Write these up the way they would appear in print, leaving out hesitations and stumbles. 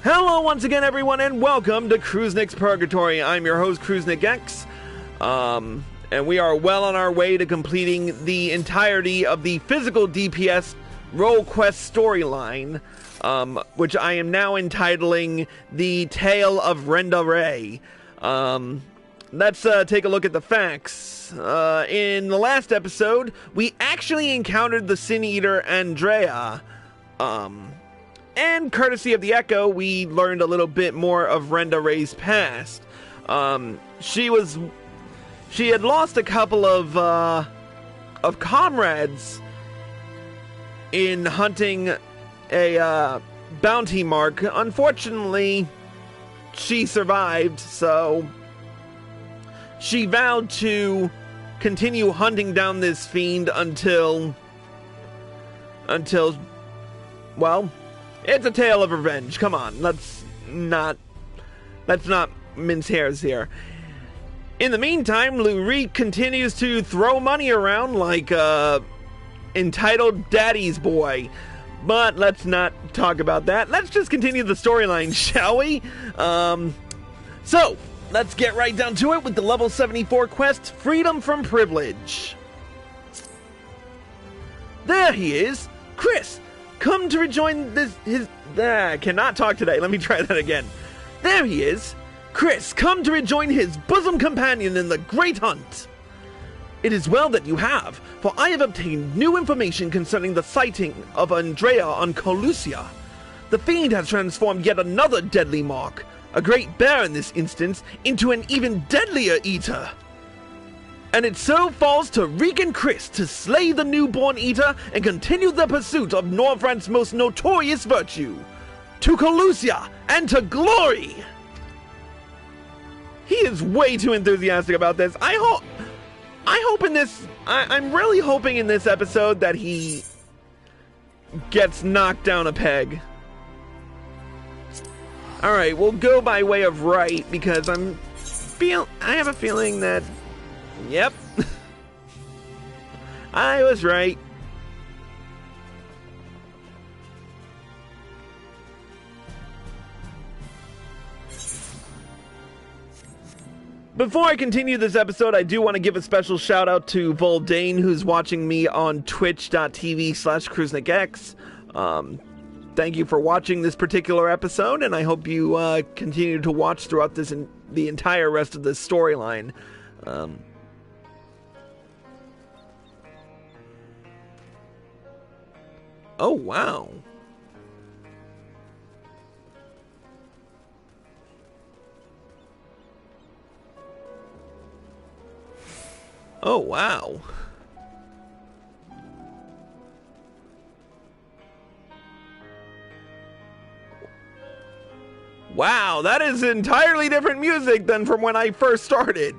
Hello once again, everyone, and welcome to Kruznik's Purgatory. I'm your host, Kruznik X, and we are well on our way to completing the entirety of the Physical DPS role quest storyline, which I am now entitling The Tale of Renda Ray. Let's take a look at the facts. In the last episode, we actually encountered the Sin Eater Andrea, and courtesy of the Echo, we learned a little bit more of Renda Ray's past. She had lost a couple of comrades in hunting a bounty mark. Unfortunately, she survived, so she vowed to continue hunting down this fiend until, well, it's a tale of revenge. Come on, let's not mince hairs here. In the meantime, Lue-Reeq continues to throw money around like entitled daddy's boy. But let's not talk about that. Let's just continue the storyline, shall we? So, let's get right down to it with the level 74 quest, Freedom from Privilege. There he is, Chris. Come to rejoin I cannot talk today. Let me try that again. There he is. Chris, come to rejoin his bosom companion in the great hunt. It is well that you have, for I have obtained new information concerning the sighting of Andrea on Colusia. The fiend has transformed yet another deadly mark, a great bear in this instance, into an even deadlier eater. And it so falls to Reek and Chris to slay the newborn eater and continue the pursuit of Norvrant's most notorious virtue, to Colusia and to glory. He is way too enthusiastic about this. I'm really hoping in this episode that he gets knocked down a peg. Alright, we'll go by way of right because I have a feeling that, yep, I was right. Before I continue this episode, I do want to give a special shout out to Voldane, who's watching me on twitch.tv/KruznikX. Thank you for watching this particular episode, and I hope you continue to watch throughout the entire rest of this storyline. Oh, wow. Oh, wow. Wow, that is entirely different music than from when I first started.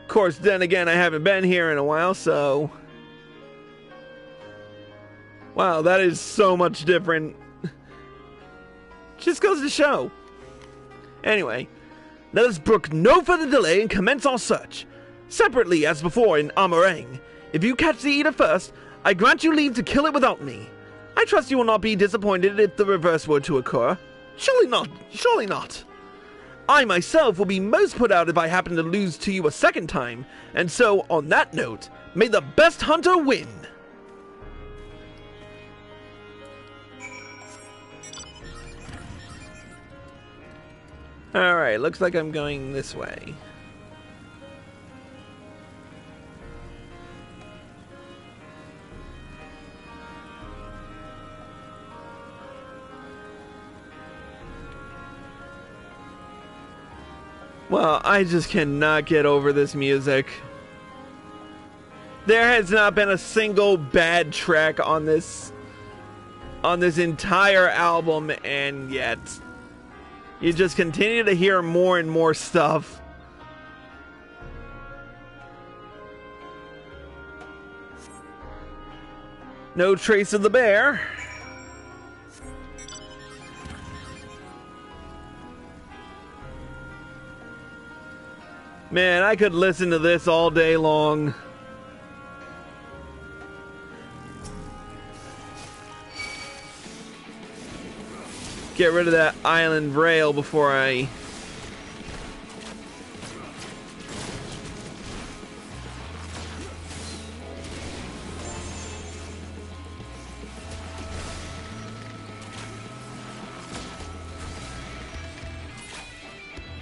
Of course, then again, I haven't been here in a while, so... Wow, that is so much different. Just goes to show. Anyway, let us brook no further delay and commence our search. Separately, as before in Amarang. If you catch the eater first, I grant you leave to kill it without me. I trust you will not be disappointed if the reverse were to occur. Surely not, surely not. I myself will be most put out if I happen to lose to you a second time, and so, on that note, may the best hunter win. Alright, looks like I'm going this way. Well, I just cannot get over this music. There has not been a single bad track on this entire album, and yet you just continue to hear more and more stuff. No trace of the bear. Man, I could listen to this all day long. get rid of that island rail before I...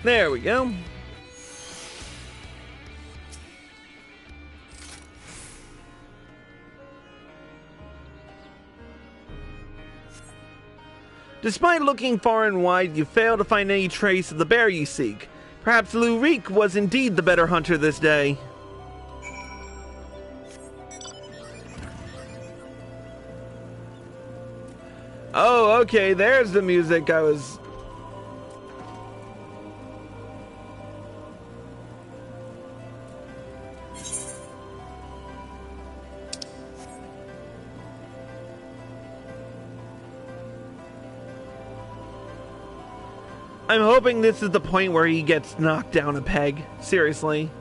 There we go. Despite looking far and wide, you fail to find any trace of the bear you seek. Perhaps Lue-Reeq was indeed the better hunter this day. Oh, okay, there's the music I was... I'm hoping this is the point where he gets knocked down a peg. Seriously.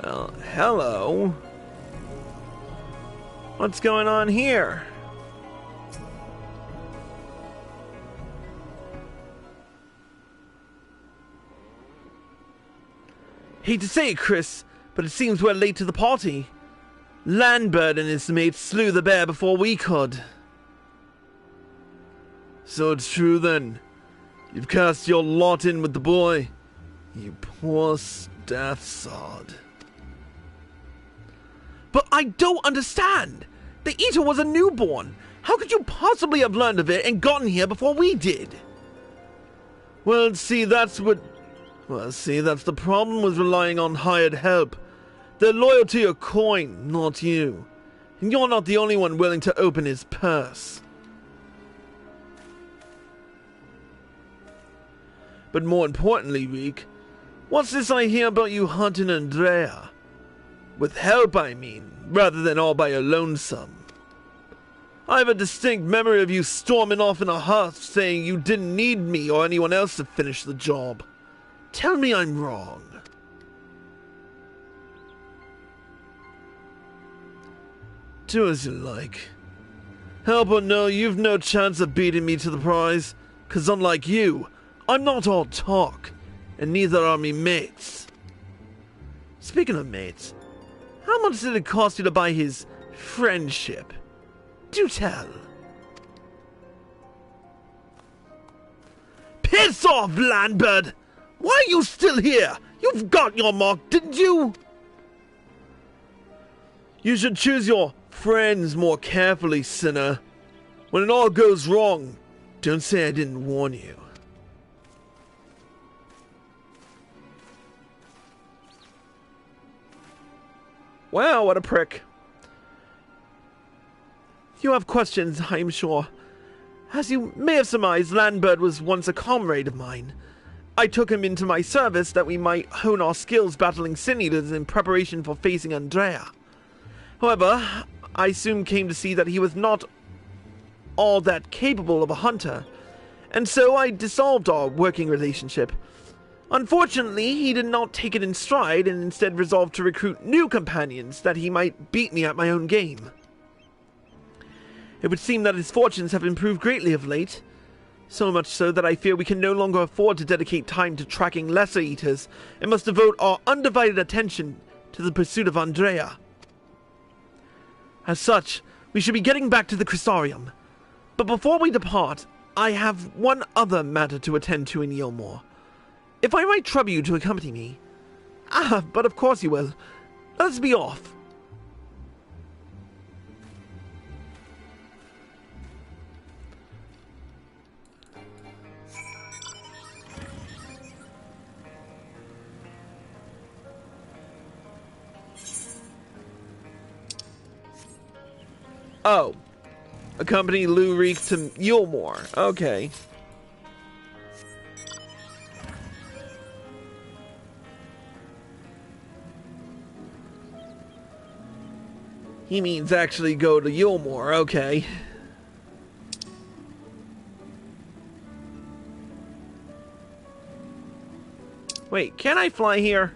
Well, hello. What's going on here? Hate to say it, Chris, but it seems we're late to the party. Landbird and his mates slew the bear before we could. So it's true then. You've cast your lot in with the boy. You poor staff sod. But I don't understand. The Eater was a newborn. How could you possibly have learned of it and gotten here before we did? Well, see, that's the problem with relying on hired help. They're loyal to your coin, not you. And you're not the only one willing to open his purse. But more importantly, Reek, what's this I hear about you hunting Andrea? With help, I mean, rather than all by your lonesome. I have a distinct memory of you storming off in a huff saying you didn't need me or anyone else to finish the job. Tell me I'm wrong. Do as you like. Help or no, you've no chance of beating me to the prize, 'cause unlike you, I'm not all talk, and neither are me mates. Speaking of mates, how much did it cost you to buy his friendship? Do tell. Piss off, Landbird! Why are you still here? You've got your mark, didn't you? You should choose your friends more carefully, sinner. When it all goes wrong, don't say I didn't warn you. Wow, what a prick. You have questions, I'm sure. As you may have surmised, Landbird was once a comrade of mine. I took him into my service that we might hone our skills battling Sin Eaters in preparation for facing Andrea. However, I soon came to see that he was not all that capable of a hunter, and so I dissolved our working relationship. Unfortunately, he did not take it in stride and instead resolved to recruit new companions that he might beat me at my own game. It would seem that his fortunes have improved greatly of late, so much so that I fear we can no longer afford to dedicate time to tracking lesser eaters and must devote our undivided attention to the pursuit of Andrea. As such, we should be getting back to the Chrysarium. But before we depart, I have one other matter to attend to in Yilmore. If I might trouble you to accompany me. But of course you will. Let us be off. Oh. Accompany Lue-Reeq to Yilmore. Okay. He means actually go to Yilmore. Okay. Wait, can I fly here?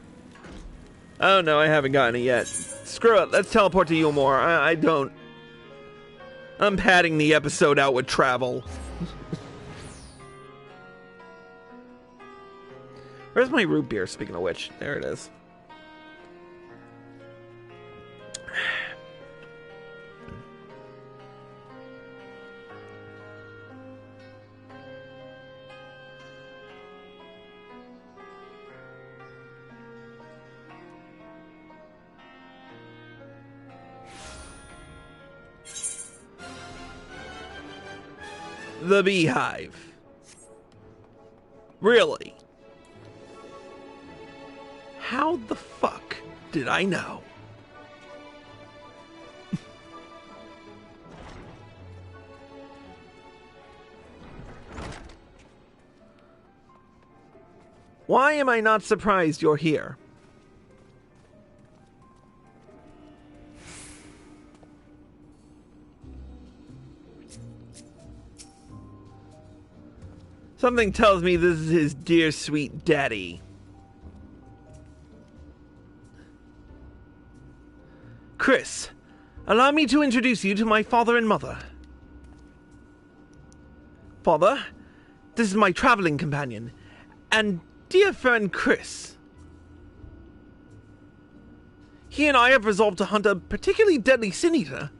Oh no, I haven't gotten it yet. Screw it, let's teleport to Yulmore. I don't. I'm padding the episode out with travel. Where's my root beer, speaking of which? There it is. The Beehive. Really? How the fuck did I know? Why am I not surprised you're here? Something tells me this is his dear sweet daddy. Chris, allow me to introduce you to my father and mother. Father, this is my traveling companion, and dear friend Chris. He and I have resolved to hunt a particularly deadly sin eater.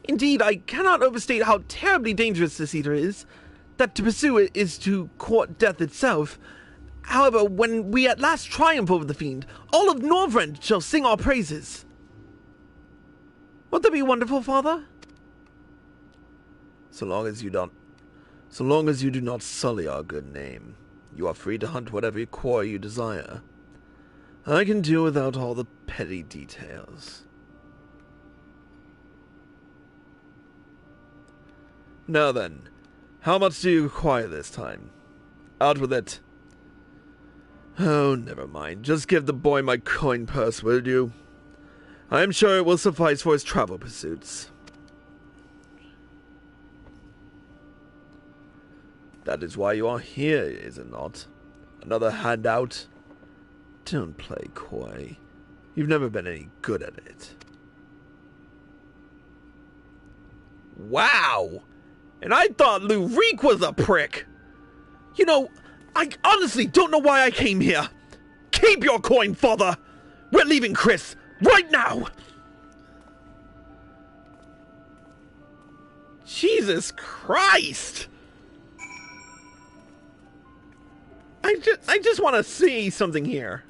Indeed, I cannot overstate how terribly dangerous this eater is, that to pursue it is to court death itself. However, when we at last triumph over the fiend, all of Norvrend shall sing our praises. Won't that be wonderful, Father? So long as you do not sully our good name, you are free to hunt whatever quarry you desire. I can do without all the petty details. Now then, how much do you require this time? Out with it. Oh, never mind. Just give the boy my coin purse, will you? I am sure it will suffice for his travel pursuits. That is why you are here, is it not? Another handout? Don't play coy. You've never been any good at it. Wow! And I thought Lue-Reeq was a prick! You know, I honestly don't know why I came here. Keep your coin, Father! We're leaving Chris right now! Jesus Christ! I just want to see something here.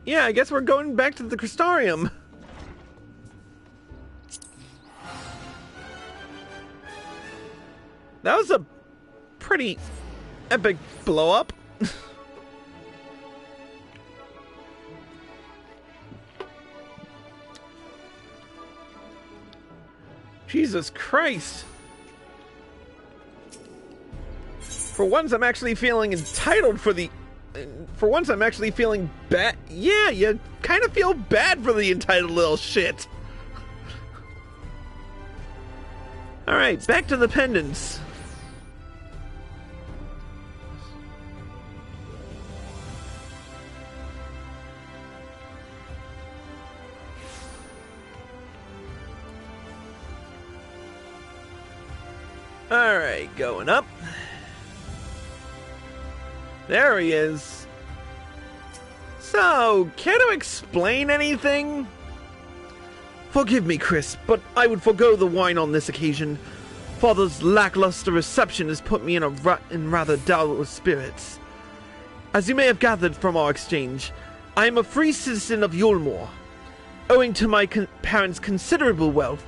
Yeah, I guess we're going back to the Crystarium. That was a pretty epic blow-up. Jesus Christ. For once, I'm actually feeling entitled for the... For once, I'm actually feeling bad. Yeah, you kind of feel bad for the entitled little shit. Alright, back to the pendants. Alright, going up. There he is. So, care to explain anything? Forgive me, Chris, but I would forgo the wine on this occasion. Father's lackluster reception has put me in rather dour spirits. As you may have gathered from our exchange, I am a free citizen of Yulmore. Owing to my parents' considerable wealth,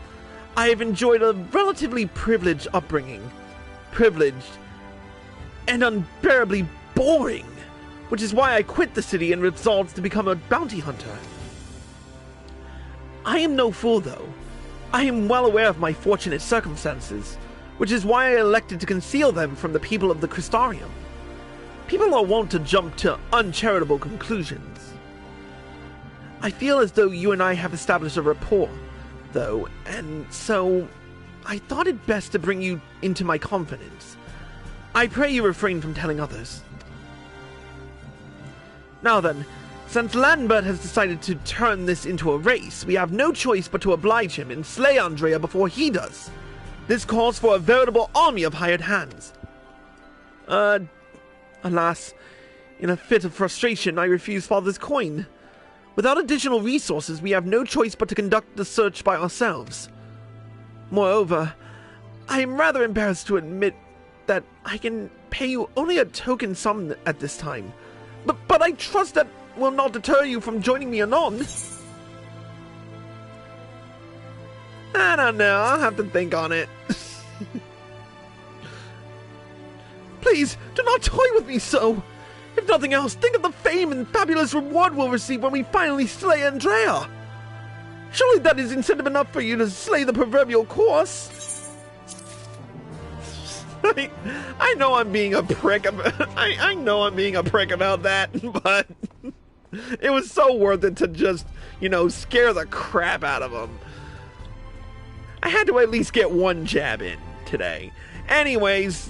I have enjoyed a relatively privileged upbringing. Privileged and unbearably boring, which is why I quit the city and resolved to become a bounty hunter. I am no fool, though. I am well aware of my fortunate circumstances, which is why I elected to conceal them from the people of the Crystarium. People are wont to jump to uncharitable conclusions. I feel as though you and I have established a rapport, though, and so I thought it best to bring you into my confidence. I pray you refrain from telling others. Now then, since Lambert has decided to turn this into a race, we have no choice but to oblige him and slay Andrea before he does. This calls for a veritable army of hired hands. Alas, in a fit of frustration, I refuse Father's coin. Without additional resources, we have no choice but to conduct the search by ourselves. Moreover, I am rather embarrassed to admit that I can pay you only a token sum at this time. But I trust that will not deter you from joining me anon. I don't know, I'll have to think on it. Please, do not toy with me so. If nothing else, think of the fame and fabulous reward we'll receive when we finally slay Andrea. Surely that is incentive enough for you to slay the proverbial course. I know I'm being a prick. I know I'm being a prick about that, but it was so worth it to just, scare the crap out of him. I had to at least get one jab in today. Anyways,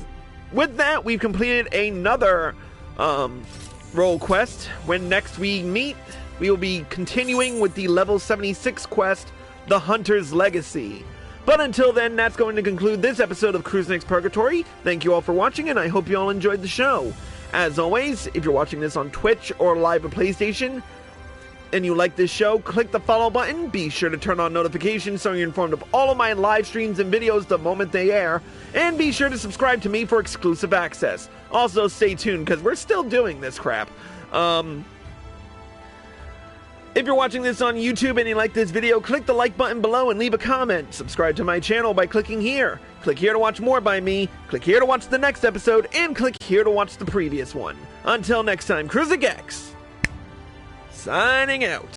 with that, we've completed another role quest. When next we meet, we will be continuing with the level 76 quest, The Hunter's Legacy. But until then, that's going to conclude this episode of Cruisenix Purgatory. Thank you all for watching, and I hope you all enjoyed the show. As always, if you're watching this on Twitch or live at PlayStation, and you like this show, click the follow button. Be sure to turn on notifications so you're informed of all of my live streams and videos the moment they air. And be sure to subscribe to me for exclusive access. Also, stay tuned, because we're still doing this crap. If you're watching this on YouTube and you like this video, click the like button below and leave a comment. Subscribe to my channel by clicking here. Click here to watch more by me. Click here to watch the next episode. And click here to watch the previous one. Until next time, Cruisenix signing out.